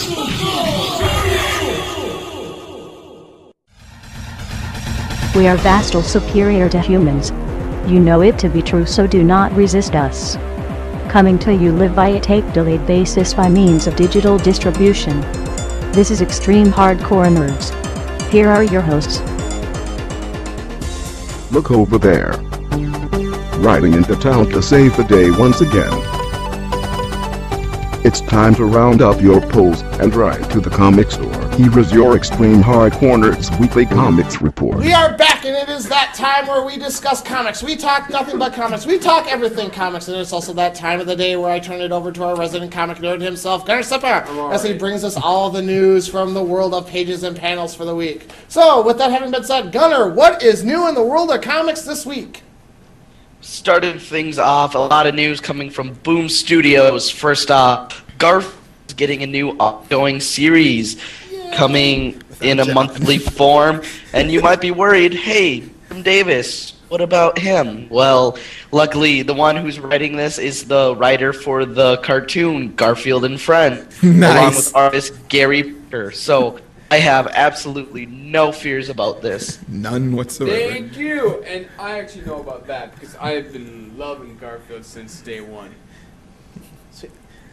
We are vastly superior to humans. You know it to be true, so do not resist us. Coming to you live by a tape-delayed basis by means of digital distribution. This is Extreme Hardcore Nerds. Here are your hosts. Look over there. Riding into town to save the day once again. It's time to round up your pulls and ride to the comic store. Here is your Extreme Hardcore Nerds Weekly Comics Report. We are back, and it is that time where we discuss comics. We talk nothing but comics. We talk everything comics, and it's also that time of the day where I turn it over to our resident comic nerd himself, Garfield, as he brings us all the news from the world of pages and panels for the week. So, with that having been said, Gunnar, what is new in the world of comics this week? Started things off, a lot of news coming from Boom Studios. First off, Garfield is getting a new ongoing series coming in a monthly form, and you might be worried, hey, Jim Davis, what about him? Well, luckily, the one who's writing this is the writer for the cartoon Garfield and Friends, along with artist Gary Baker. So I have absolutely no fears about this. None whatsoever. Thank you! And I actually know about that because I have been loving Garfield since day one.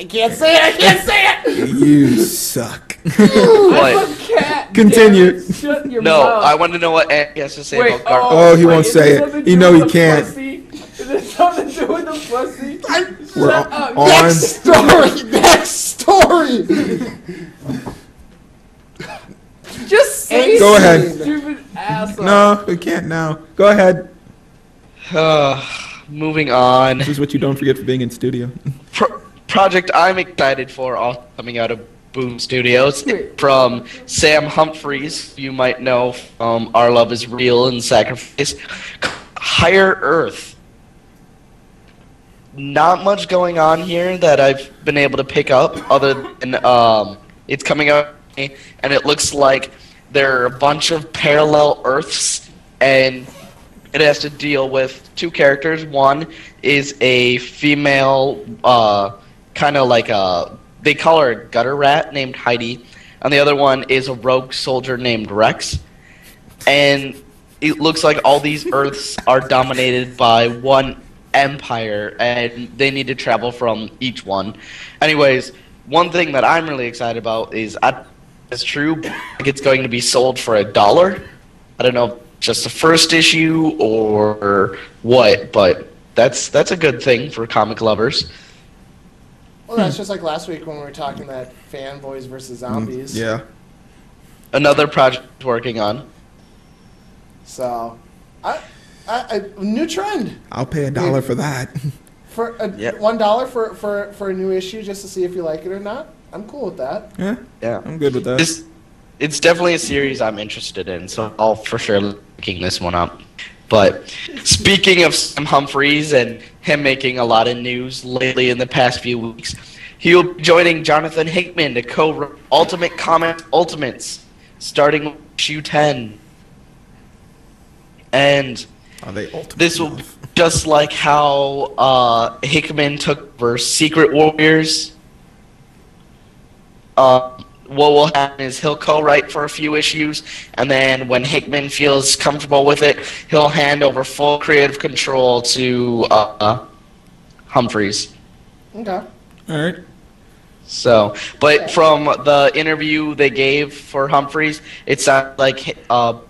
I can't say it! I can't say it! You suck. I'm a cat! Continue. Shut your No, mouth. I want to know what Andy has to say Wait, about Garfield. Oh, he won't say it. You know he can't. Is it something to do with the pussy? We're Shut up. on. Next story! Just say Go it, ahead. stupid asshole. No, we can't now. Go ahead. Moving on. This is what you don't forget for being in studio. Project I'm excited for, all coming out of Boom Studios, from Sam Humphries, you might know from Our Love is Real and Sacrifice. Higher Earth. Not much going on here that I've been able to pick up, other than it's coming out, and it looks like there are a bunch of parallel Earths, and it has to deal with two characters. One is a female, kind of like they call her a gutter rat named Heidi, and the other one is a rogue soldier named Rex. And it looks like all these Earths are dominated by one empire, and they need to travel from each one. Anyways, one thing that I'm really excited about is, it's true, I think it's going to be sold for $1. I don't know if just the first issue or what, but that's a good thing for comic lovers. Well, that's just like last week when we were talking that fanboys versus zombies. Yeah. Another project working on. So, new trend. I'll pay $1 for that. For Yep. $1 for a new issue just to see if you like it or not. I'm cool with that. Yeah. I'm good with that. It's definitely a series I'm interested in, so I'll for sure picking this one up. But speaking of Sam Humphries and him making a lot of news lately in the past few weeks, he'll be joining Jonathan Hickman to co-write Ultimate Comics Ultimates, starting with issue 10. And Are they ultimate this will, enough? just like how Hickman took over Secret Warriors, what will happen is he'll co-write for a few issues, and then when Hickman feels comfortable with it, he'll hand over full creative control to Humphries. Okay. All right. So, but from the interview they gave for Humphries, it sounds like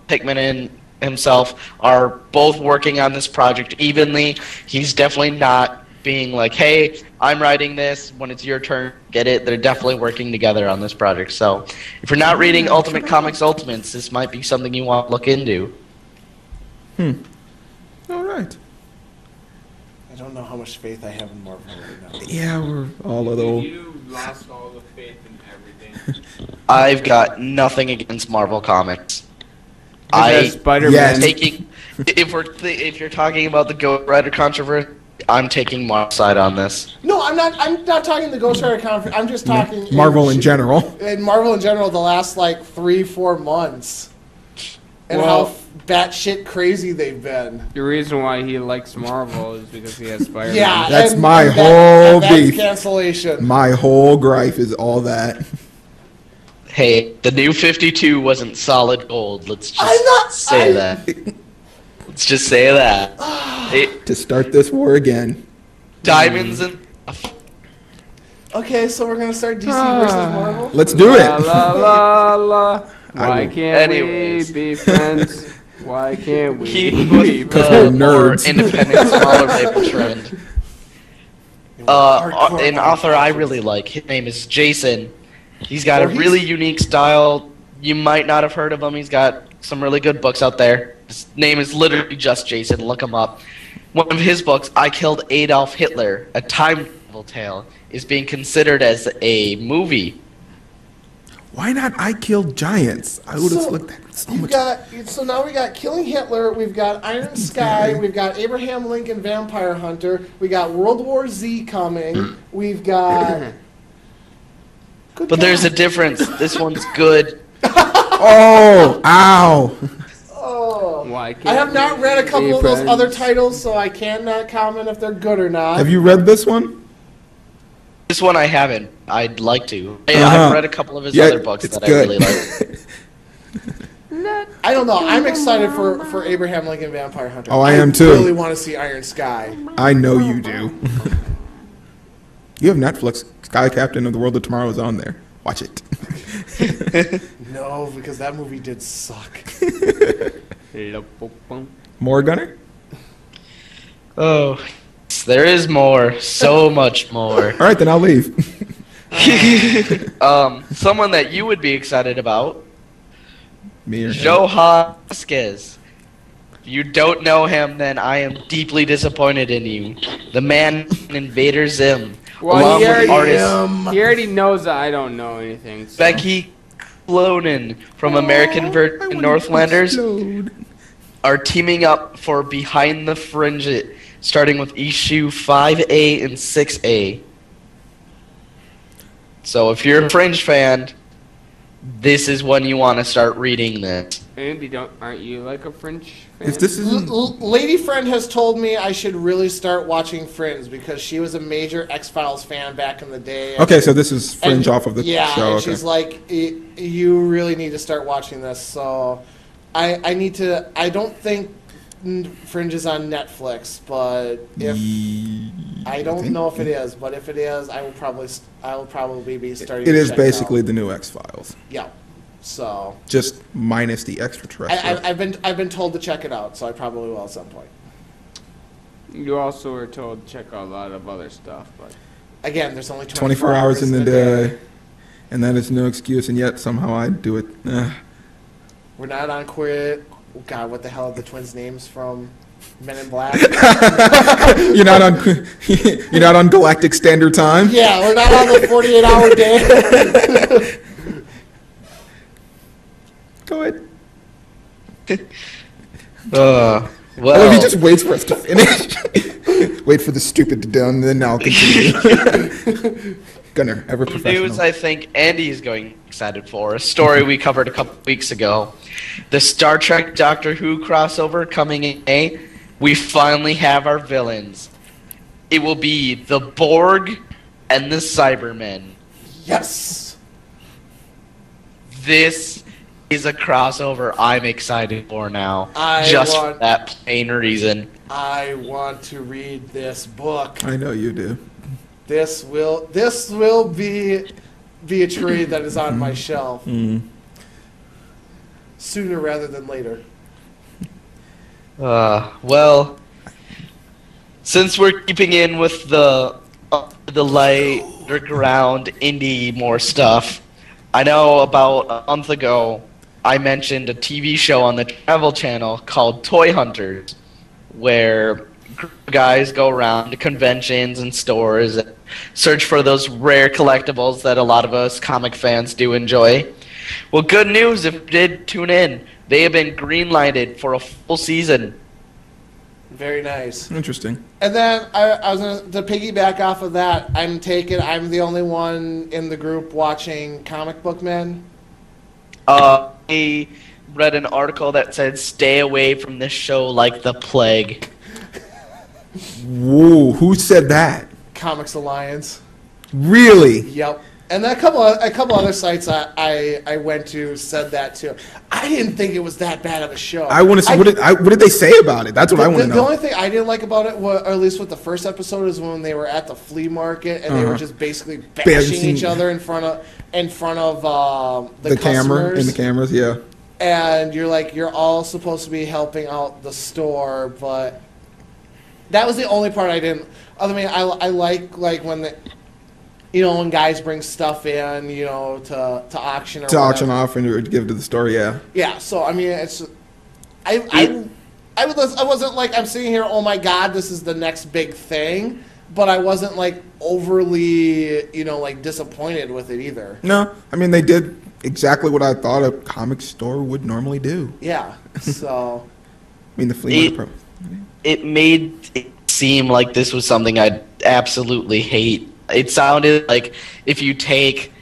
Hickman and himself are both working on this project evenly. He's definitely not being like, hey, I'm writing this, when it's your turn, get it. They're definitely working together on this project. So if you're not reading Ultimate Comics Ultimates, this might be something you want to look into. All right. I don't know how much faith I have in Marvel right now. Yeah, we're all a little. You lost all the faith in everything. I've got nothing against Marvel Comics. Spider-Man. Yes. Taking, if you're talking about the Ghost Rider controversy, I'm taking Marvel's side on this. No, I'm not. I'm not talking the Ghost Rider conference. I'm just talking Marvel in general. In Marvel in general, the last like 3-4 months, and Well, how batshit crazy they've been. The reason why he likes Marvel is because he has Spider-Man. Yeah, That's and- my and whole that's beef. cancellation. My whole gripe is all that. Hey, the new 52 wasn't solid gold. Let's I'm just not- say that. Let's just say that. To start this war again. Diamonds and Okay, so we're gonna start DC versus Marvel. Let's do La it. la la la. Why will- can't Anyways. we be friends? Why can't we keep be with Because the we're more nerds. independent, smaller label trend. An author I really like. His name is Jason. He's got a really unique style. You might not have heard of him. He's got some really good books out there. His name is literally just Jason. Look him up. One of his books, I Killed Adolf Hitler, a time travel tale, is being considered as a movie. Why not I Killed Giants? I would have looked at so much. So now we got Killing Hitler, we've got Iron Sky, we've got Abraham Lincoln Vampire Hunter, we got World War Z coming, we've got... Good But there's a God. difference. This one's good. Oh, ow. Oh. Why can't I have not we read a be couple of those friends? other titles, so I cannot comment if they're good or not. Have you read this one? This one I haven't. I'd like to. Uh-huh. I've read a couple of his Yeah, other books it's that good. I really like. I don't know. I'm excited for Abraham Lincoln Vampire Hunter. Oh, I am too. I really want to see Iron Sky. I know you do. You have Netflix. Sky Captain of the World of Tomorrow is on there. Watch it. No, because that movie did suck. More Gunner? Oh, there is more. So much more. All right, then I'll leave. Someone that you would be excited about, Me or him? Joe Vasquez. If you don't know him, then I am deeply disappointed in you. The man in Invader Zim, Well, along he with already, artist he already knows that I don't know anything. So. Becky Clonan from American Virgin Northlanders are teaming up for Behind the Fringe, starting with issue 5A and 6A. So if you're a Fringe fan, this is when you want to start reading this. Andy, aren't you like a French fan? If this isn't... Lady Friend has told me I should really start watching Fringe because she was a major X-Files fan back in the day. Okay, so this is Fringe And- off of the yeah, show. and Okay. she's like, you really need to start watching this. So I need to. I don't think Fringe is on Netflix, but if I don't know if it is, but if it is, I will probably be starting. It to is check basically out. the new X-Files. Yeah. So Just minus the extraterrestrial. I've been told to check it out, so I probably will at some point. You also were told to check out a lot of other stuff, but Again, there's only 24 hours in the day. And that is no excuse, and yet somehow I do it. We're not on queer. Oh God, what the hell are the twins' names from Men in Black? You're not on. You're not on Galactic Standard Time. Yeah, we're not on the 48-hour day. Go ahead. Well, Well, if he just waits for us to finish. Wait for the stupid to done, then I'll continue. Gunner, ever professional. news I think Andy is going excited for. A story we covered a couple weeks ago. The Star Trek Doctor Who crossover coming in May. We finally have our villains. It will be the Borg and the Cybermen. Yes. This is a crossover I'm excited for now. I just want- for that plain reason. I want to read this book. I know you do. This will be a trade that is on my shelf sooner rather than later. Well, since we're keeping in with the lighter ground indie more stuff, I know about a month ago I mentioned a TV show on the Travel Channel called Toy Hunters, where guys go around to conventions and stores and search for those rare collectibles that a lot of us comic fans do enjoy. Well, good news if you did tune in. They have been green-lighted for a full season. Very nice. Interesting. And then I was to piggyback off of that. I'm the only one in the group watching Comic Book Men. I read an article that said, "Stay away from this show like the plague." Whoa, who said that? Comics Alliance. Really? Yep. And a couple other sites I went to said that too. I didn't think it was that bad of a show. I want to see what did they say about it? That's what I want to know. The only thing I didn't like about it, or at least with the first episode, is when they were at the flea market and they were just basically bashing each other in front of the camera and the cameras. Yeah. And you're like, you're all supposed to be helping out the store, but that was the only part I didn't. Other than I like when the. When guys bring stuff in, to auction or to auction off and give to the store, yeah. Yeah, so I mean, it's I wasn't like I'm sitting here, oh my god, this is the next big thing, but I wasn't like overly, like disappointed with it either. No, I mean they did exactly what I thought a comic store would normally do. Yeah, so I mean the flea market. It made it seem like this was something I'd absolutely hate. It sounded like if you take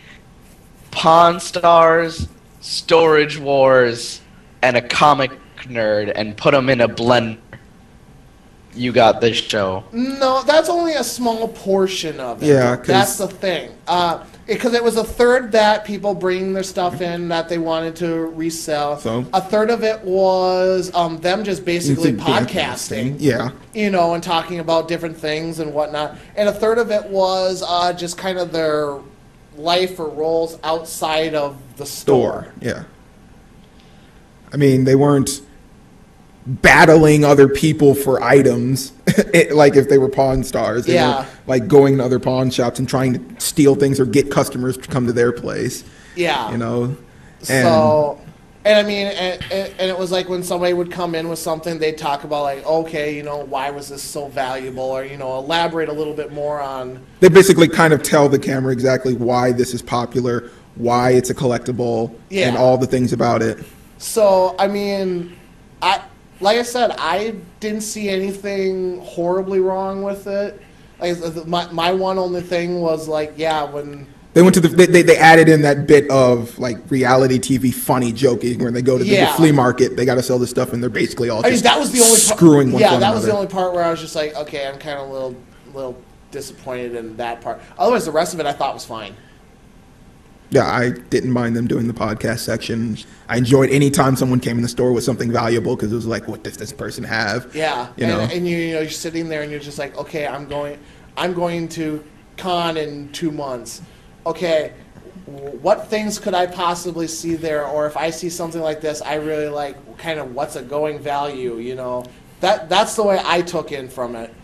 Pawn Stars, Storage Wars, and a comic nerd and put them in a blender, you got this show. No, that's only a small portion of it. Yeah, that's the thing. Because it was a third that people bringing their stuff in that they wanted to resell. So? A third of it was them just basically podcasting. Yeah. And talking about different things and whatnot. And a third of it was just kind of their life or roles outside of the store. Yeah. I mean, they weren't battling other people for items, like if they were Pawn Stars. They were, like going to other pawn shops and trying to steal things or get customers to come to their place. Yeah. And I mean, and it was like when somebody would come in with something, they'd talk about like, okay, why was this so valuable, or elaborate a little bit more on. They basically kind of tell the camera exactly why this is popular, why it's a collectible, and all the things about it. So I mean, like I said, I didn't see anything horribly wrong with it. Like my one only thing was like, when they went to they added in that bit of like reality TV funny joking where they go to the flea market, they got to sell this stuff, and they're basically all just that was the only screwing one another. That was the only part where I was just like, okay, I'm kind of a little disappointed in that part. Otherwise, the rest of it I thought was fine. Yeah, I didn't mind them doing the podcast section. I enjoyed any time someone came in the store with something valuable because it was like, what does this person have? Yeah, and you're sitting there and you're just like, okay, I'm going to con in 2 months. Okay, what things could I possibly see there? Or if I see something like this, I really like kind of what's a going value, That's the way I took in from it.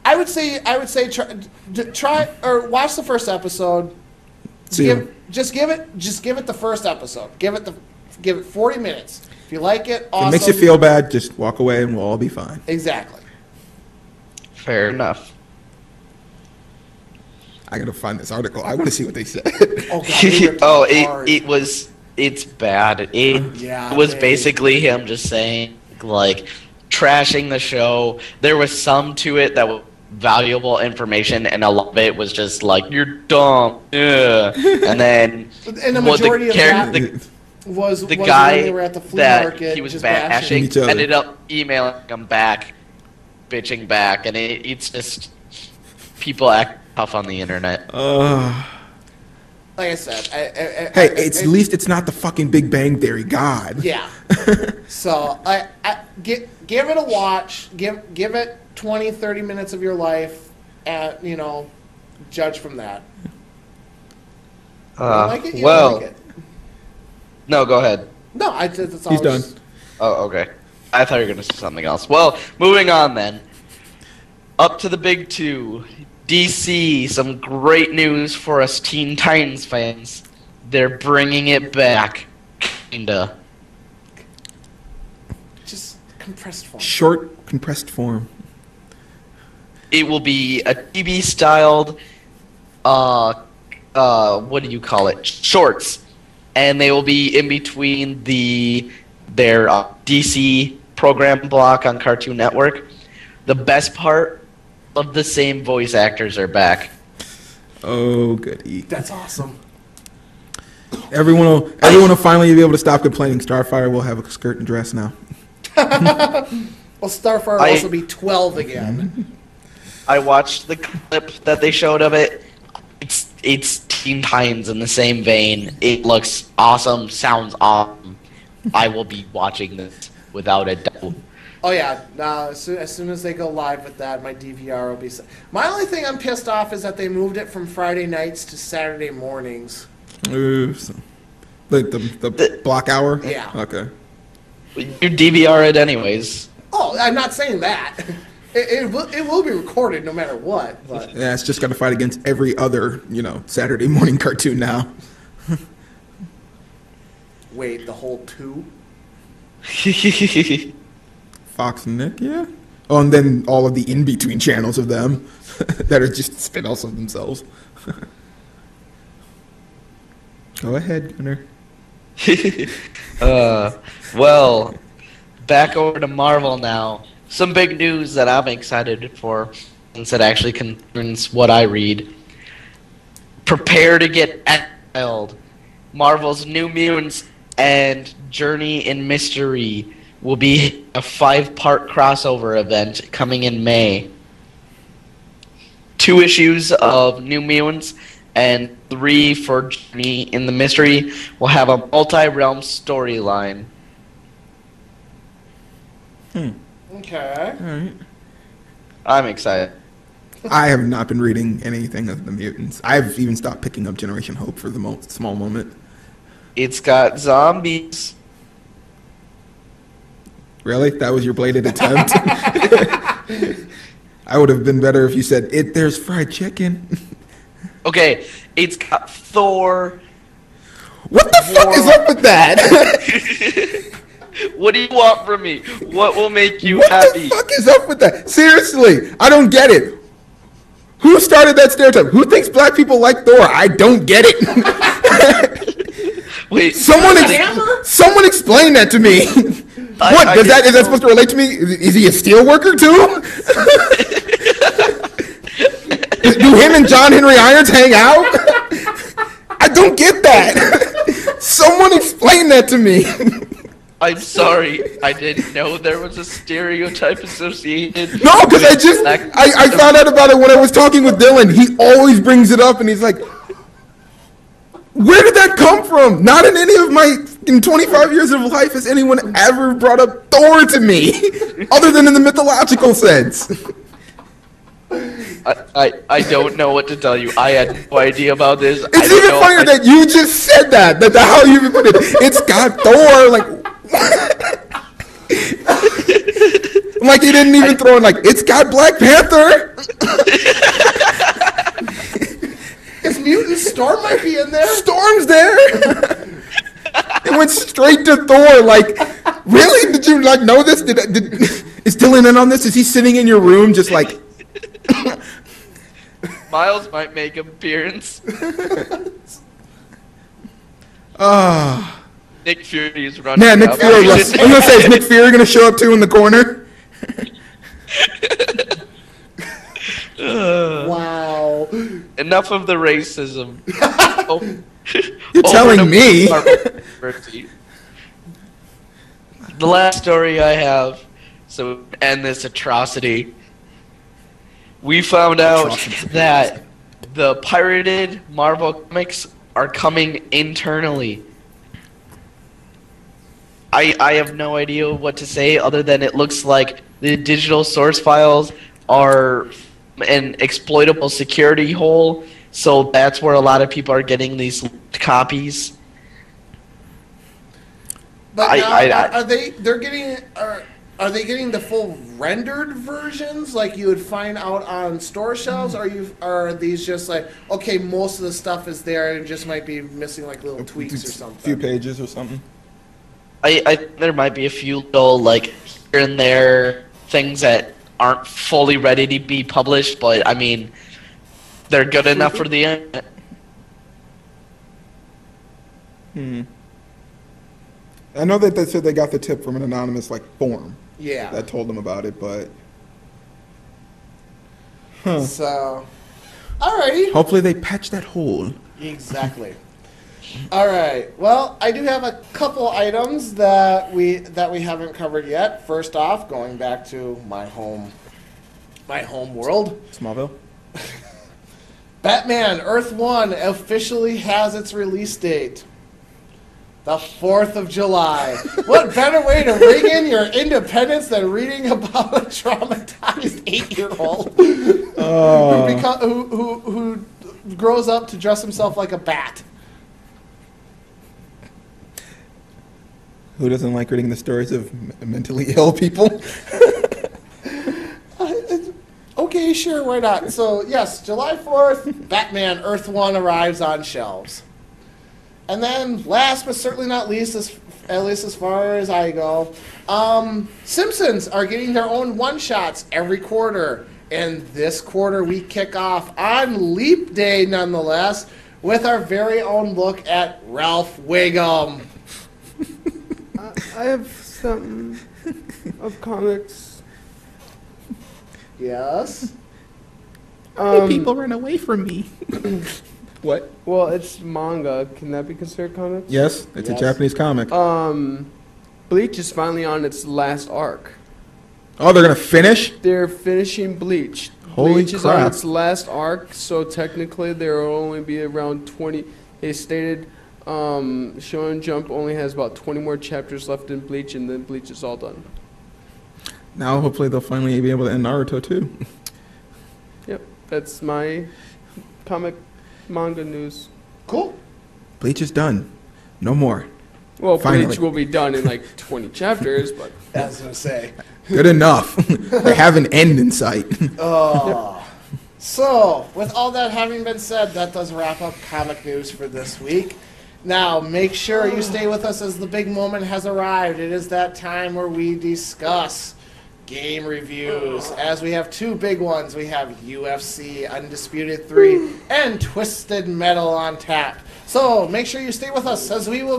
I would say try or watch the first episode. Just give it the first episode. Give it 40 minutes. If you like it, awesome. If it makes you feel bad, just walk away and we'll all be fine. Exactly. Fair enough. I gotta find this article. I want to see what they said. It's bad. It was basically him just saying like trashing the show. There was some to it that was valuable information, and a lot of it was just like, you're dumb. Yeah. And then and the majority of that was the guy when they were at the flea that market he was just bashing ended up emailing him back, bitching back, and it's just people act tough on the internet. Like I said, at least it's not the fucking Big Bang Theory. God. Yeah. So give it a watch. Give it 20, 30 minutes of your life, and judge from that. You like it? You like it? No, go ahead. No, that's all. He's done. Oh, okay. I thought you were going to say something else. Well, moving on then. Up to the big two. DC, some great news for us Teen Titans fans. They're bringing it back. Kinda. Just compressed form. Short, compressed form. It will be a TV-styled, what do you call it? Shorts. And they will be in between their DC program block on Cartoon Network. The best part of the same voice actors are back. Oh, goody. That's awesome. Everyone will finally be able to stop complaining. Starfire will have a skirt and dress now. Well, Starfire will also be 12 again. I watched the clip that they showed of it. It's it's Teen Titans in the same vein. It looks awesome, sounds awesome. I will be watching this without a doubt. Oh yeah, as soon as they go live with that, my DVR will be set. My only thing I'm pissed off is that they moved it from Friday nights to Saturday mornings. Oops. The block hour? Yeah. Okay. You DVR it anyways. Oh, I'm not saying that. It will be recorded no matter what. But. Yeah, it's just got to fight against every other, Saturday morning cartoon now. Wait, the whole 2? Fox and Nick, yeah. Oh, and then all of the in-between channels of them that are just spin-offs of themselves. Go ahead, Gunnar. Well, back over to Marvel now. Some big news that I'm excited for, since it actually concerns what I read. Prepare to get exiled. Marvel's New Mutants and Journey in Mystery will be a 5-part crossover event coming in May. 2 issues of New Mutants and 3 for Journey in the Mystery will have a multi-realm storyline. Okay. All right. I'm excited. I have not been reading anything of the mutants. I've even stopped picking up Generation Hope for the small moment. It's got zombies. Really? That was your bladed attempt? I would have been better if you said, there's fried chicken. Okay, it's got Thor. What the fuck is up with that? What do you want from me? What will make you what happy? What the fuck is up with that? Seriously, I don't get it. Who started that stereotype? Who thinks black people like Thor? I don't get it. Wait, someone explain that to me. Is that supposed to relate to me? Is he a steel worker too? Do him and John Henry Irons hang out? I don't get that. Someone explain that to me. I'm sorry, I didn't know there was a stereotype associated. No, because I found out about it when I was talking with Dylan. He always brings it up, and he's like, where did that come from? Not in any of my 25 years of life has anyone ever brought up Thor to me, other than in the mythological sense. I don't know what to tell you. I had no idea about this. It's even funnier that you just said that. That's how you even put it. It's got Thor, like he didn't even throw in it's got Black Panther. His mutant Storm might be in there. Storm's there. It went straight to Thor. Really? Did you know this? Is Dylan in on this? Is he sitting in your room just Miles might make an appearance. Nick Fury is running. Yeah, Nick Fury. I was gonna say, is Nick Fury gonna show up too in the corner? Wow. Enough of the racism. You're telling me. The last story I have, so we end this atrocity. We found out that the pirated Marvel comics are coming internally. I have no idea what to say other than it looks like the digital source files are an exploitable security hole, so that's where a lot of people are getting these copies. But are they getting the full rendered versions like you would find out on store shelves? Or are these just okay, most of the stuff is there and it just might be missing little tweaks or something? A few pages or something. There might be a few little here and there things that aren't fully ready to be published, but I mean, they're good enough for the internet. I know that they said they got the tip from an anonymous forum. Yeah. That told them about it, but. So, alrighty. Hopefully they patch that hole. Exactly. All right. Well, I do have a couple items that we haven't covered yet. First off, going back to my home world, Smallville. Batman Earth 1 officially has its release date. The 4th of July. What better way to ring in your independence than reading about a traumatized 8-year-old who grows up to dress himself like a bat? Who doesn't like reading the stories of mentally ill people? Okay, sure, why not? So, yes, July 4th, Batman Earth 1 arrives on shelves. And then, last but certainly not least, at least as far as I go, Simpsons are getting their own one-shots every quarter. And this quarter, we kick off on Leap Day, nonetheless, with our very own look at Ralph Wiggum. I have some of comics. Yes? People run away from me. What? Well, it's manga. Can that be considered comics? Yes, it's a Japanese comic. Bleach is finally on its last arc. Oh, they're going to finish? They're finishing Bleach. Holy Bleach is on crap. its last arc, so technically there will only be around 20. They stated Shonen Jump only has about 20 more chapters left in Bleach, and then Bleach is all done. Now, hopefully, they'll finally be able to end Naruto, too. Yep, that's my comic manga news. Cool. Bleach is done. No more. Well, Finally. Bleach will be done in like 20 chapters, but I was going to say. Good enough. They have an end in sight. Oh. So, with all that having been said, that does wrap up comic news for this week. Now, make sure you stay with us as the big moment has arrived. It is that time where we discuss game reviews. As we have two big ones, we have UFC Undisputed 3 and Twisted Metal on tap. So, make sure you stay with us as we will be